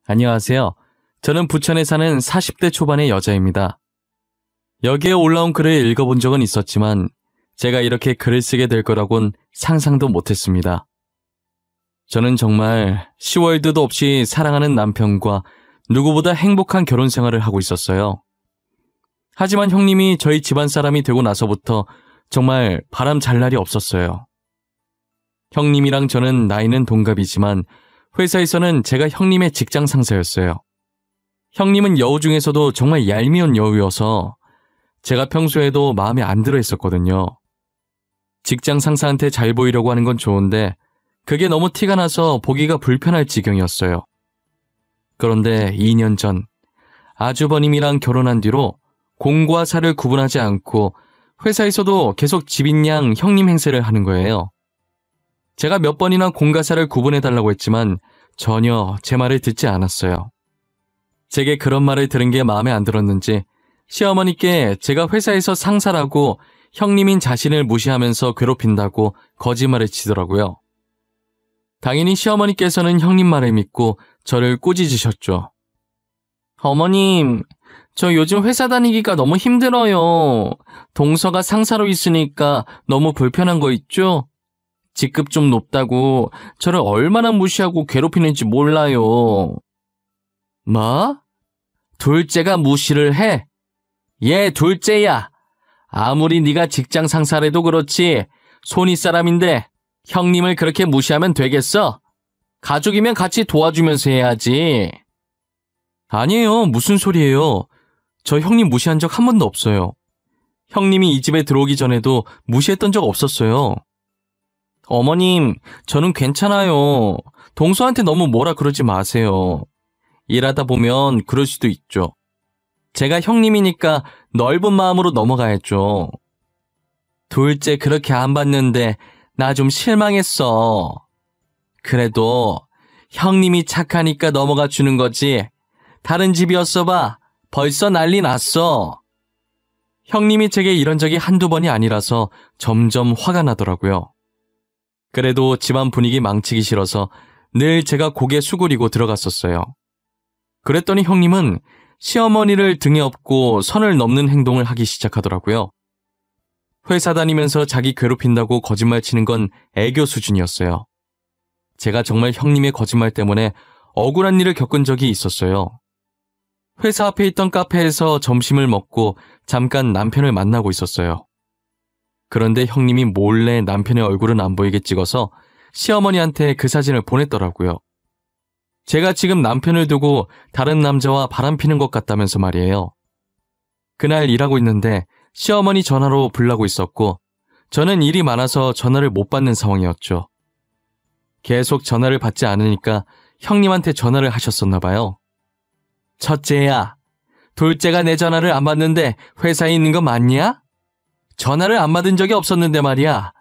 안녕하세요. 저는 부천에 사는 40대 초반의 여자입니다. 여기에 올라온 글을 읽어본 적은 있었지만 제가 이렇게 글을 쓰게 될 거라곤 상상도 못했습니다. 저는 정말 시월드도 없이 사랑하는 남편과 누구보다 행복한 결혼 생활을 하고 있었어요. 하지만 형님이 저희 집안 사람이 되고 나서부터 정말 바람 잘 날이 없었어요. 형님이랑 저는 나이는 동갑이지만 회사에서는 제가 형님의 직장 상사였어요. 형님은 여우 중에서도 정말 얄미운 여우여서 제가 평소에도 마음에 안 들어 했었거든요. 직장 상사한테 잘 보이려고 하는 건 좋은데 그게 너무 티가 나서 보기가 불편할 지경이었어요. 그런데 2년 전 아주버님이랑 결혼한 뒤로 공과 사를 구분하지 않고 회사에서도 계속 집인양 형님 행세를 하는 거예요. 제가 몇 번이나 공과 사를 구분해달라고 했지만 전혀 제 말을 듣지 않았어요. 제게 그런 말을 들은 게 마음에 안 들었는지 시어머니께 제가 회사에서 상사라고 형님인 자신을 무시하면서 괴롭힌다고 거짓말을 치더라고요. 당연히 시어머니께서는 형님 말을 믿고 저를 꾸짖으셨죠. 어머님, 저 요즘 회사 다니기가 너무 힘들어요. 동서가 상사로 있으니까 너무 불편한 거 있죠? 직급 좀 높다고 저를 얼마나 무시하고 괴롭히는지 몰라요. 뭐? 둘째가 무시를 해? 얘 둘째야. 아무리 네가 직장 상사래도 그렇지 손윗 사람인데 형님을 그렇게 무시하면 되겠어? 가족이면 같이 도와주면서 해야지. 아니에요. 무슨 소리예요. 저 형님 무시한 적 한 번도 없어요. 형님이 이 집에 들어오기 전에도 무시했던 적 없었어요. 어머님, 저는 괜찮아요. 동서한테 너무 뭐라 그러지 마세요. 일하다 보면 그럴 수도 있죠. 제가 형님이니까 넓은 마음으로 넘어가야죠. 둘째 그렇게 안 봤는데 나 좀 실망했어. 그래도 형님이 착하니까 넘어가 주는 거지. 다른 집이었어 봐. 벌써 난리 났어. 형님이 제게 이런 적이 한두 번이 아니라서 점점 화가 나더라고요. 그래도 집안 분위기 망치기 싫어서 늘 제가 고개 수그리고 들어갔었어요. 그랬더니 형님은 시어머니를 등에 업고 선을 넘는 행동을 하기 시작하더라고요. 회사 다니면서 자기 괴롭힌다고 거짓말 치는 건 애교 수준이었어요. 제가 정말 형님의 거짓말 때문에 억울한 일을 겪은 적이 있었어요. 회사 앞에 있던 카페에서 점심을 먹고 잠깐 남편을 만나고 있었어요. 그런데 형님이 몰래 남편의 얼굴은 안 보이게 찍어서 시어머니한테 그 사진을 보냈더라고요. 제가 지금 남편을 두고 다른 남자와 바람피는 것 같다면서 말이에요. 그날 일하고 있는데 시어머니 전화로 불나고 있었고 저는 일이 많아서 전화를 못 받는 상황이었죠. 계속 전화를 받지 않으니까 형님한테 전화를 하셨었나 봐요. 첫째야, 둘째가 내 전화를 안 받는데 회사에 있는 거 맞냐? 전화를 안 받은 적이 없었는데 말이야.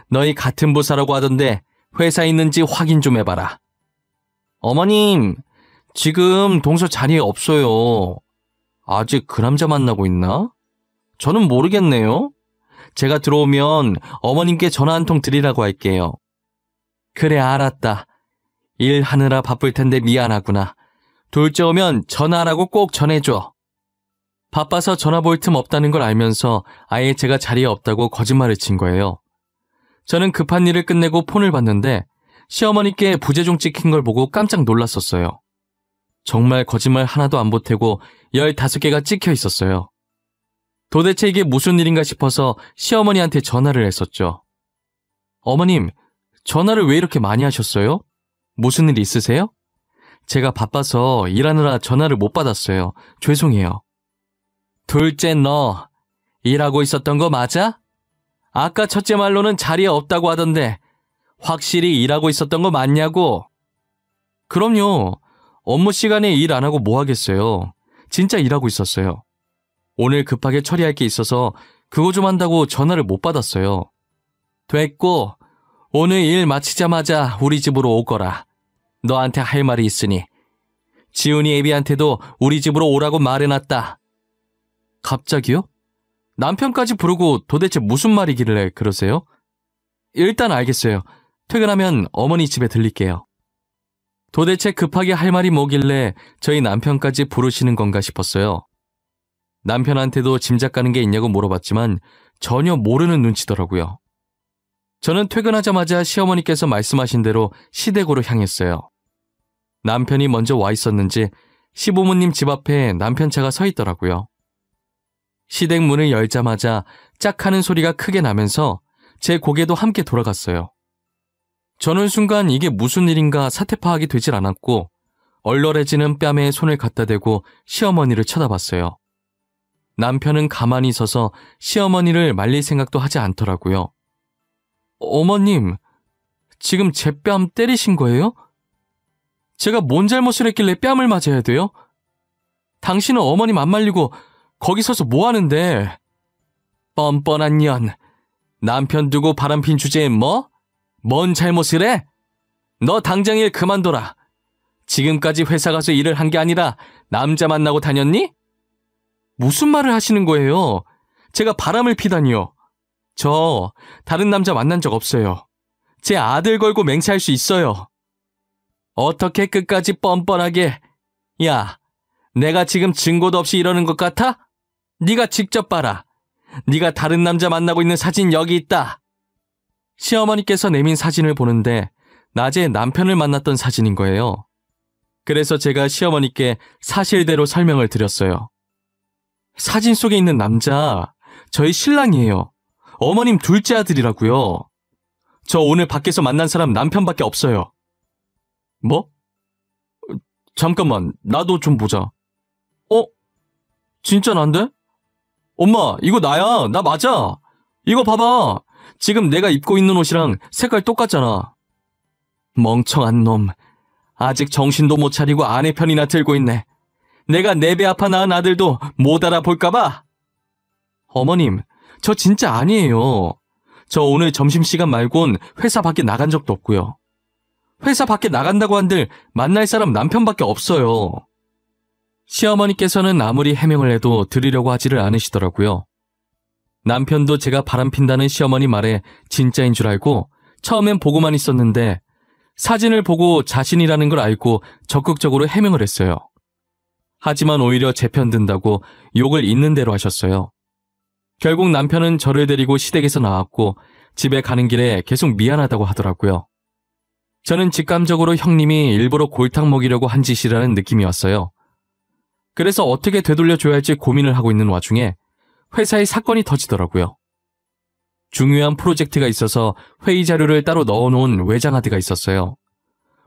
너희 같은 부서라고 하던데 회사에 있는지 확인 좀 해봐라. 어머님, 지금 동서 자리에 없어요. 아직 그 남자 만나고 있나? 저는 모르겠네요. 제가 들어오면 어머님께 전화 한 통 드리라고 할게요. 그래, 알았다. 일하느라 바쁠 텐데 미안하구나. 둘째 오면 전화하라고 꼭 전해줘. 바빠서 전화 볼 틈 없다는 걸 알면서 아예 제가 자리에 없다고 거짓말을 친 거예요. 저는 급한 일을 끝내고 폰을 봤는데 시어머니께 부재중 찍힌 걸 보고 깜짝 놀랐었어요. 정말 거짓말 하나도 안 보태고 15개가 찍혀 있었어요. 도대체 이게 무슨 일인가 싶어서 시어머니한테 전화를 했었죠. 어머님, 전화를 왜 이렇게 많이 하셨어요? 무슨 일 있으세요? 제가 바빠서 일하느라 전화를 못 받았어요. 죄송해요. 둘째 너, 일하고 있었던 거 맞아? 아까 첫째 말로는 자리에 없다고 하던데 확실히 일하고 있었던 거 맞냐고? 그럼요. 업무 시간에 일 안 하고 뭐 하겠어요. 진짜 일하고 있었어요. 오늘 급하게 처리할 게 있어서 그거 좀 한다고 전화를 못 받았어요. 됐고, 오늘 일 마치자마자 우리 집으로 오거라. 너한테 할 말이 있으니. 지훈이 애비한테도 우리 집으로 오라고 말해놨다. 갑자기요? 남편까지 부르고 도대체 무슨 말이길래 그러세요? 일단 알겠어요. 퇴근하면 어머니 집에 들릴게요. 도대체 급하게 할 말이 뭐길래 저희 남편까지 부르시는 건가 싶었어요. 남편한테도 짐작 가는 게 있냐고 물어봤지만 전혀 모르는 눈치더라고요. 저는 퇴근하자마자 시어머니께서 말씀하신 대로 시댁으로 향했어요. 남편이 먼저 와 있었는지 시부모님 집 앞에 남편 차가 서 있더라고요. 시댁 문을 열자마자 짝 하는 소리가 크게 나면서 제 고개도 함께 돌아갔어요. 저는 순간 이게 무슨 일인가 사태 파악이 되질 않았고 얼얼해지는 뺨에 손을 갖다 대고 시어머니를 쳐다봤어요. 남편은 가만히 서서 시어머니를 말릴 생각도 하지 않더라고요. 어머님, 지금 제 뺨 때리신 거예요? 제가 뭔 잘못을 했길래 뺨을 맞아야 돼요? 당신은 어머님 안 말리고 거기 서서 뭐 하는데? 뻔뻔한 년. 남편 두고 바람핀 주제에 뭐? 뭔 잘못을 해? 너 당장 일 그만둬라. 지금까지 회사 가서 일을 한 게 아니라 남자 만나고 다녔니? 무슨 말을 하시는 거예요? 제가 바람을 피다니요. 저 다른 남자 만난 적 없어요. 제 아들 걸고 맹세할 수 있어요. 어떻게 끝까지 뻔뻔하게. 야, 내가 지금 증거도 없이 이러는 것 같아? 네가 직접 봐라. 네가 다른 남자 만나고 있는 사진 여기 있다. 시어머니께서 내민 사진을 보는데 낮에 남편을 만났던 사진인 거예요. 그래서 제가 시어머니께 사실대로 설명을 드렸어요. 사진 속에 있는 남자, 저희 신랑이에요. 어머님 둘째 아들이라고요. 저 오늘 밖에서 만난 사람 남편밖에 없어요. 뭐? 잠깐만, 나도 좀 보자. 진짜 난데? 엄마, 이거 나야. 나 맞아. 이거 봐봐. 지금 내가 입고 있는 옷이랑 색깔 똑같잖아. 멍청한 놈. 아직 정신도 못 차리고 아내 편이나 들고 있네. 내가 네 배 아파 낳은 아들도 못 알아볼까봐. 어머님, 저 진짜 아니에요. 저 오늘 점심시간 말곤 회사 밖에 나간 적도 없고요. 회사 밖에 나간다고 한들 만날 사람 남편밖에 없어요. 시어머니께서는 아무리 해명을 해도 들으려고 하지를 않으시더라고요. 남편도 제가 바람핀다는 시어머니 말에 진짜인 줄 알고 처음엔 보고만 있었는데 사진을 보고 자신이라는 걸 알고 적극적으로 해명을 했어요. 하지만 오히려 제 편 든다고 욕을 있는 대로 하셨어요. 결국 남편은 저를 데리고 시댁에서 나왔고 집에 가는 길에 계속 미안하다고 하더라고요. 저는 직감적으로 형님이 일부러 골탕 먹이려고 한 짓이라는 느낌이 왔어요. 그래서 어떻게 되돌려줘야 할지 고민을 하고 있는 와중에 회사에 사건이 터지더라고요. 중요한 프로젝트가 있어서 회의 자료를 따로 넣어놓은 외장하드가 있었어요.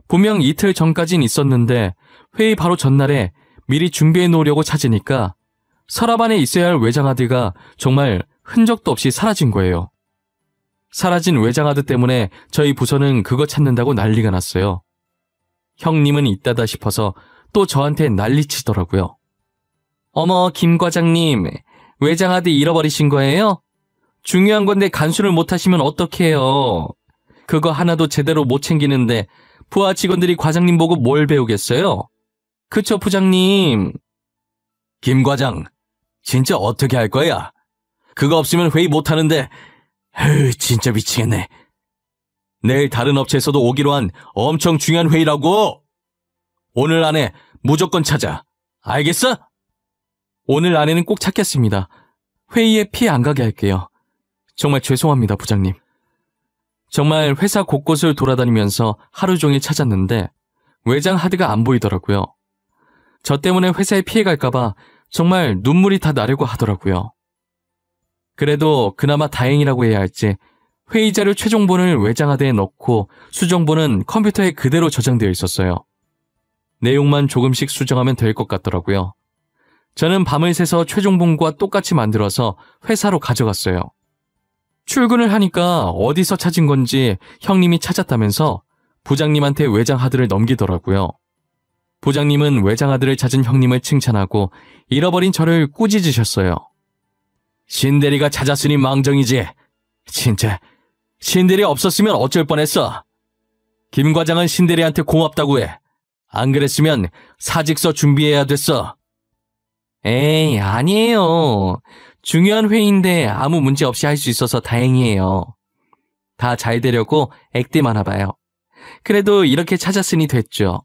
분명 이틀 전까진 있었는데 회의 바로 전날에 미리 준비해 놓으려고 찾으니까 서랍 안에 있어야 할 외장하드가 정말 흔적도 없이 사라진 거예요. 사라진 외장하드 때문에 저희 부서는 그거 찾는다고 난리가 났어요. 형님은 있다다 싶어서 또 저한테 난리치더라고요. 어머, 김 과장님, 외장하드 잃어버리신 거예요? 중요한 건데 간수를 못하시면 어떡해요. 그거 하나도 제대로 못 챙기는데 부하 직원들이 과장님 보고 뭘 배우겠어요? 그쵸, 부장님? 김 과장, 진짜 어떻게 할 거야? 그거 없으면 회의 못하는데 진짜 미치겠네. 내일 다른 업체에서도 오기로 한 엄청 중요한 회의라고. 오늘 안에 무조건 찾아. 알겠어? 오늘 안에는 꼭 찾겠습니다. 회의에 피해 안 가게 할게요. 정말 죄송합니다, 부장님. 정말 회사 곳곳을 돌아다니면서 하루 종일 찾았는데 외장 하드가 안 보이더라고요. 저 때문에 회사에 피해 갈까봐 정말 눈물이 다 나려고 하더라고요. 그래도 그나마 다행이라고 해야 할지 회의 자료 최종본을 외장하드에 넣고 수정본은 컴퓨터에 그대로 저장되어 있었어요. 내용만 조금씩 수정하면 될 것 같더라고요. 저는 밤을 새서 최종본과 똑같이 만들어서 회사로 가져갔어요. 출근을 하니까 어디서 찾은 건지 형님이 찾았다면서 부장님한테 외장하드를 넘기더라고요. 부장님은 외장하드를 찾은 형님을 칭찬하고 잃어버린 저를 꾸짖으셨어요. 신대리가 찾았으니 망정이지. 진짜 신대리 없었으면 어쩔 뻔했어. 김 과장은 신대리한테 고맙다고 해. 안 그랬으면 사직서 준비해야 됐어. 에이, 아니에요. 중요한 회의인데 아무 문제 없이 할 수 있어서 다행이에요. 다 잘 되려고 액땜 하나 봐요. 그래도 이렇게 찾았으니 됐죠.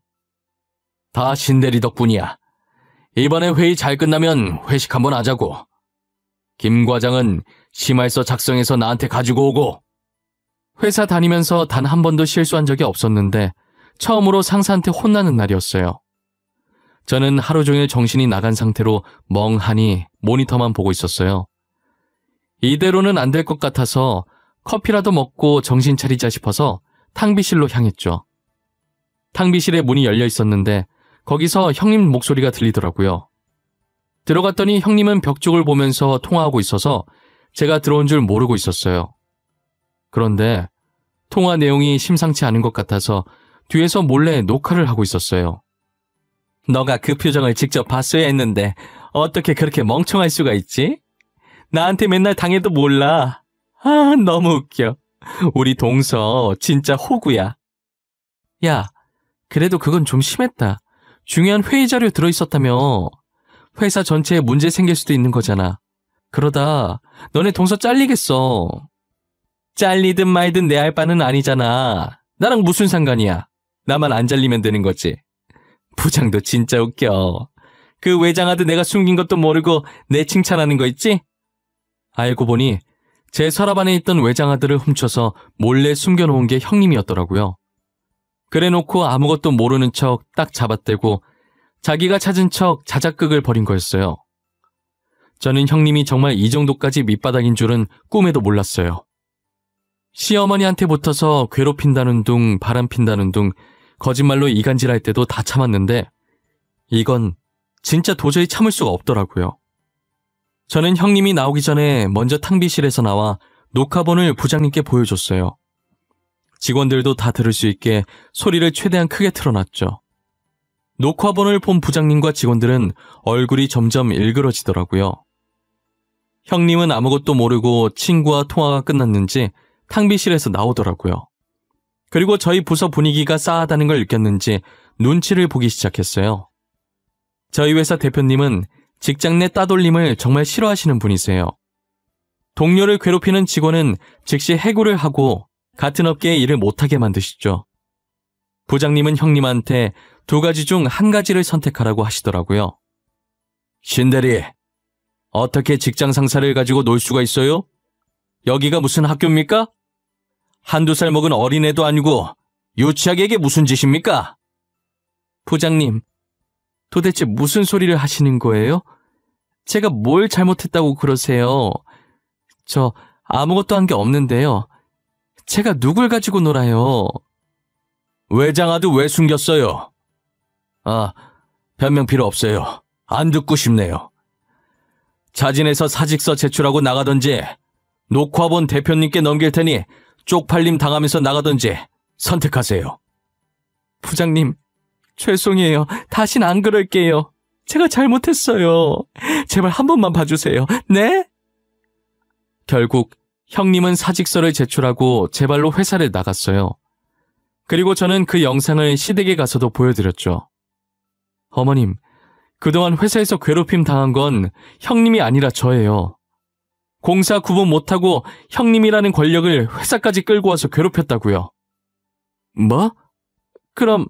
다 신대리 덕분이야. 이번에 회의 잘 끝나면 회식 한번 하자고. 김 과장은 심할서 작성해서 나한테 가지고 오고. 회사 다니면서 단 한 번도 실수한 적이 없었는데 처음으로 상사한테 혼나는 날이었어요. 저는 하루 종일 정신이 나간 상태로 멍하니 모니터만 보고 있었어요. 이대로는 안 될 것 같아서 커피라도 먹고 정신 차리자 싶어서 탕비실로 향했죠. 탕비실에 문이 열려 있었는데 거기서 형님 목소리가 들리더라고요. 들어갔더니 형님은 벽 쪽을 보면서 통화하고 있어서 제가 들어온 줄 모르고 있었어요. 그런데 통화 내용이 심상치 않은 것 같아서 뒤에서 몰래 녹화를 하고 있었어요. 너가 그 표정을 직접 봤어야 했는데 어떻게 그렇게 멍청할 수가 있지? 나한테 맨날 당해도 몰라. 아, 너무 웃겨. 우리 동서 진짜 호구야. 야, 그래도 그건 좀 심했다. 중요한 회의 자료 들어있었다며. 회사 전체에 문제 생길 수도 있는 거잖아. 그러다 너네 동서 잘리겠어. 잘리든 말든 내 할 바는 아니잖아. 나랑 무슨 상관이야. 나만 안 잘리면 되는 거지. 부장도 진짜 웃겨. 그 외장하드 내가 숨긴 것도 모르고 내 칭찬하는 거 있지? 알고 보니 제 서랍 안에 있던 외장하드를 훔쳐서 몰래 숨겨놓은 게 형님이었더라고요. 그래놓고 아무것도 모르는 척 딱 잡아떼고 자기가 찾은 척 자작극을 벌인 거였어요. 저는 형님이 정말 이 정도까지 밑바닥인 줄은 꿈에도 몰랐어요. 시어머니한테 붙어서 괴롭힌다는 둥 바람핀다는 둥 거짓말로 이간질할 때도 다 참았는데 이건 진짜 도저히 참을 수가 없더라고요. 저는 형님이 나오기 전에 먼저 탕비실에서 나와 녹화본을 부장님께 보여줬어요. 직원들도 다 들을 수 있게 소리를 최대한 크게 틀어놨죠. 녹화본을 본 부장님과 직원들은 얼굴이 점점 일그러지더라고요. 형님은 아무것도 모르고 친구와 통화가 끝났는지 탕비실에서 나오더라고요. 그리고 저희 부서 분위기가 싸하다는 걸 느꼈는지 눈치를 보기 시작했어요. 저희 회사 대표님은 직장 내 따돌림을 정말 싫어하시는 분이세요. 동료를 괴롭히는 직원은 즉시 해고를 하고 같은 업계에 일을 못하게 만드시죠. 부장님은 형님한테 두 가지 중 한 가지를 선택하라고 하시더라고요. 신대리, 어떻게 직장 상사를 가지고 놀 수가 있어요? 여기가 무슨 학교입니까? 한두 살 먹은 어린애도 아니고 유치하게 무슨 짓입니까? 부장님, 도대체 무슨 소리를 하시는 거예요? 제가 뭘 잘못했다고 그러세요? 저 아무것도 한 게 없는데요. 제가 누굴 가지고 놀아요? 외장하드 왜 숨겼어요? 아, 변명 필요 없어요. 안 듣고 싶네요. 자진해서 사직서 제출하고 나가던지 녹화본 대표님께 넘길 테니 쪽팔림 당하면서 나가던지 선택하세요. 부장님, 죄송해요. 다신 안 그럴게요. 제가 잘못했어요. 제발 한 번만 봐주세요. 네? 결국 형님은 사직서를 제출하고 제 발로 회사를 나갔어요. 그리고 저는 그 영상을 시댁에 가서도 보여드렸죠. 어머님, 그동안 회사에서 괴롭힘 당한 건 형님이 아니라 저예요. 공사 구분 못하고 형님이라는 권력을 회사까지 끌고 와서 괴롭혔다고요. 뭐? 그럼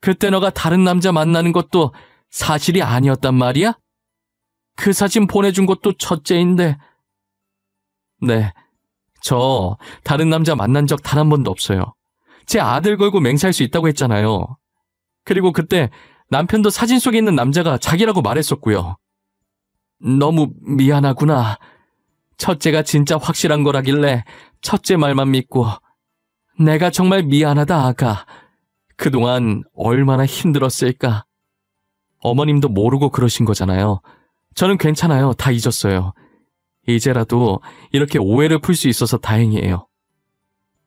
그때 너가 다른 남자 만나는 것도 사실이 아니었단 말이야? 그 사진 보내준 것도 첫째인데. 네, 저 다른 남자 만난 적 단 한 번도 없어요. 제 아들 걸고 맹세할 수 있다고 했잖아요. 그리고 그때 남편도 사진 속에 있는 남자가 자기라고 말했었고요. 너무 미안하구나. 첫째가 진짜 확실한 거라길래 첫째 말만 믿고. 내가 정말 미안하다, 아가. 그동안 얼마나 힘들었을까. 어머님도 모르고 그러신 거잖아요. 저는 괜찮아요. 다 잊었어요. 이제라도 이렇게 오해를 풀 수 있어서 다행이에요.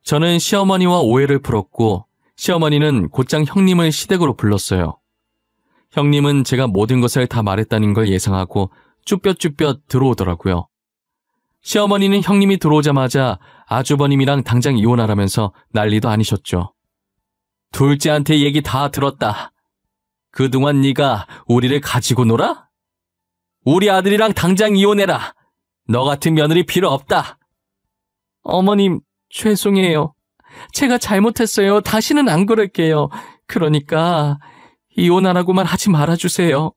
저는 시어머니와 오해를 풀었고 시어머니는 곧장 형님을 시댁으로 불렀어요. 형님은 제가 모든 것을 다 말했다는 걸 예상하고 쭈뼛쭈뼛 들어오더라고요. 시어머니는 형님이 들어오자마자 아주버님이랑 당장 이혼하라면서 난리도 아니셨죠. 둘째한테 얘기 다 들었다. 그동안 네가 우리를 가지고 놀아? 우리 아들이랑 당장 이혼해라. 너 같은 며느리 필요 없다. 어머님, 죄송해요. 제가 잘못했어요. 다시는 안 그럴게요. 그러니까 이혼하라고만 하지 말아주세요.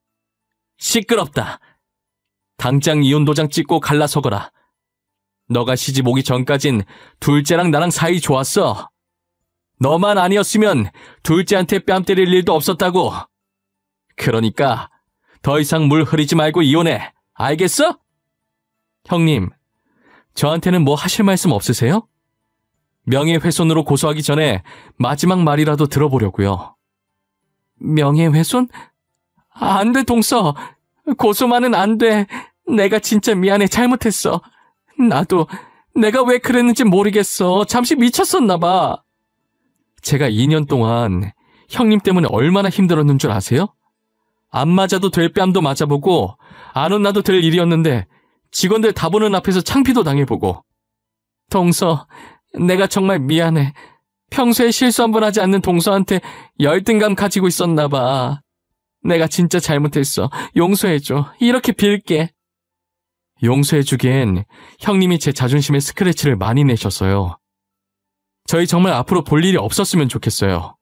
시끄럽다. 당장 이혼 도장 찍고 갈라서거라. 너가 시집 오기 전까진 둘째랑 나랑 사이 좋았어. 너만 아니었으면 둘째한테 뺨 때릴 일도 없었다고. 그러니까 더 이상 물 흐리지 말고 이혼해. 알겠어? 형님, 저한테는 뭐 하실 말씀 없으세요? 명예훼손으로 고소하기 전에 마지막 말이라도 들어보려고요. 명예훼손? 안 돼, 동서. 고소만은 안 돼. 내가 진짜 미안해. 잘못했어. 나도 내가 왜 그랬는지 모르겠어. 잠시 미쳤었나 봐. 제가 2년 동안 형님 때문에 얼마나 힘들었는 줄 아세요? 안 맞아도 될 뺨도 맞아보고 안 혼나도 될 일이었는데 직원들 다 보는 앞에서 창피도 당해보고. 동서, 내가 정말 미안해. 평소에 실수 한 번 하지 않는 동서한테 열등감 가지고 있었나 봐. 내가 진짜 잘못했어. 용서해줘. 이렇게 빌게. 용서해주기엔 형님이 제 자존심에 스크래치를 많이 내셨어요. 저희 정말 앞으로 볼 일이 없었으면 좋겠어요.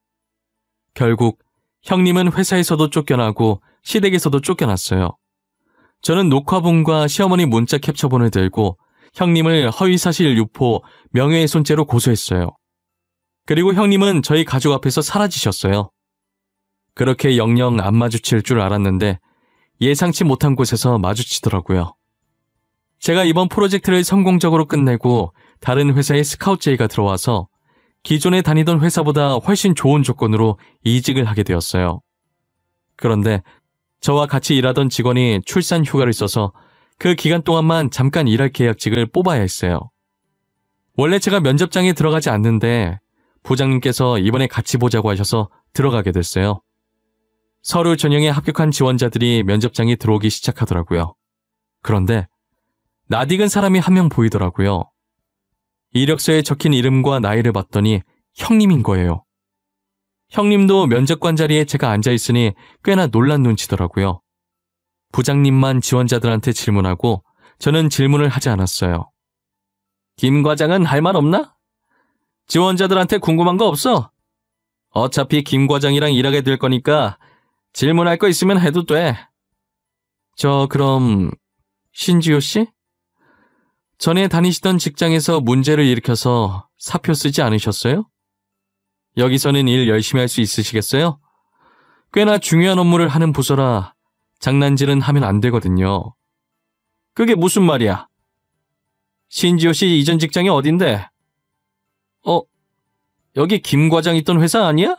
결국 형님은 회사에서도 쫓겨나고 시댁에서도 쫓겨났어요. 저는 녹화본과 시어머니 문자 캡처본을 들고 형님을 허위사실 유포, 명예훼손죄로 고소했어요. 그리고 형님은 저희 가족 앞에서 사라지셨어요. 그렇게 영영 안 마주칠 줄 알았는데 예상치 못한 곳에서 마주치더라고요. 제가 이번 프로젝트를 성공적으로 끝내고 다른 회사에 스카우트 제의가 들어와서 기존에 다니던 회사보다 훨씬 좋은 조건으로 이직을 하게 되었어요. 그런데 저와 같이 일하던 직원이 출산 휴가를 써서 그 기간 동안만 잠깐 일할 계약직을 뽑아야 했어요. 원래 제가 면접장에 들어가지 않는데 부장님께서 이번에 같이 보자고 하셔서 들어가게 됐어요. 서류 전형에 합격한 지원자들이 면접장에 들어오기 시작하더라고요. 그런데 낯익은 사람이 한 명 보이더라고요. 이력서에 적힌 이름과 나이를 봤더니 형님인 거예요. 형님도 면접관 자리에 제가 앉아있으니 꽤나 놀란 눈치더라고요. 부장님만 지원자들한테 질문하고 저는 질문을 하지 않았어요. 김 과장은 할 말 없나? 지원자들한테 궁금한 거 없어? 어차피 김 과장이랑 일하게 될 거니까 질문할 거 있으면 해도 돼. 그럼 신지효 씨? 전에 다니시던 직장에서 문제를 일으켜서 사표 쓰지 않으셨어요? 여기서는 일 열심히 할 수 있으시겠어요? 꽤나 중요한 업무를 하는 부서라 장난질은 하면 안 되거든요. 그게 무슨 말이야? 신지효 씨 이전 직장이 어딘데? 여기 김 과장 있던 회사 아니야?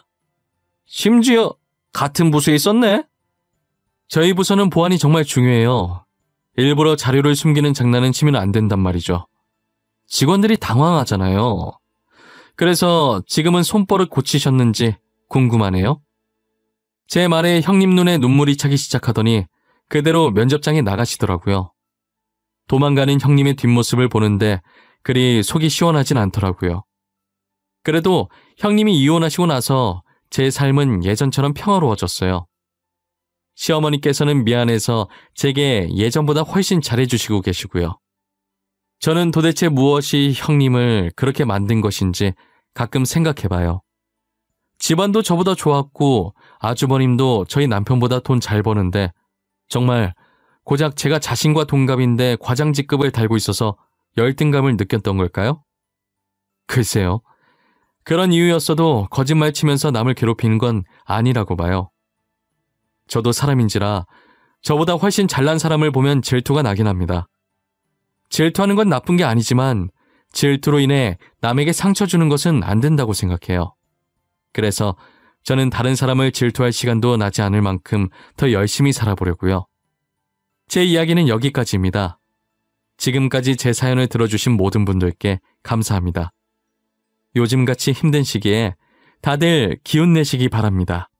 심지어 같은 부서에 있었네? 저희 부서는 보안이 정말 중요해요. 일부러 자료를 숨기는 장난은 치면 안 된단 말이죠. 직원들이 당황하잖아요. 그래서 지금은 손버릇 고치셨는지 궁금하네요. 제 말에 형님 눈에 눈물이 차기 시작하더니 그대로 면접장에 나가시더라고요. 도망가는 형님의 뒷모습을 보는데 그리 속이 시원하진 않더라고요. 그래도 형님이 이혼하시고 나서 제 삶은 예전처럼 평화로워졌어요. 시어머니께서는 미안해서 제게 예전보다 훨씬 잘해주시고 계시고요. 저는 도대체 무엇이 형님을 그렇게 만든 것인지 가끔 생각해봐요. 집안도 저보다 좋았고 아주버님도 저희 남편보다 돈 잘 버는데 정말 고작 제가 자신과 동갑인데 과장 직급을 달고 있어서 열등감을 느꼈던 걸까요? 글쎄요. 그런 이유였어도 거짓말 치면서 남을 괴롭히는 건 아니라고 봐요. 저도 사람인지라 저보다 훨씬 잘난 사람을 보면 질투가 나긴 합니다. 질투하는 건 나쁜 게 아니지만 질투로 인해 남에게 상처 주는 것은 안 된다고 생각해요. 그래서 저는 다른 사람을 질투할 시간도 나지 않을 만큼 더 열심히 살아보려고요. 제 이야기는 여기까지입니다. 지금까지 제 사연을 들어주신 모든 분들께 감사합니다. 요즘같이 힘든 시기에 다들 기운 내시기 바랍니다.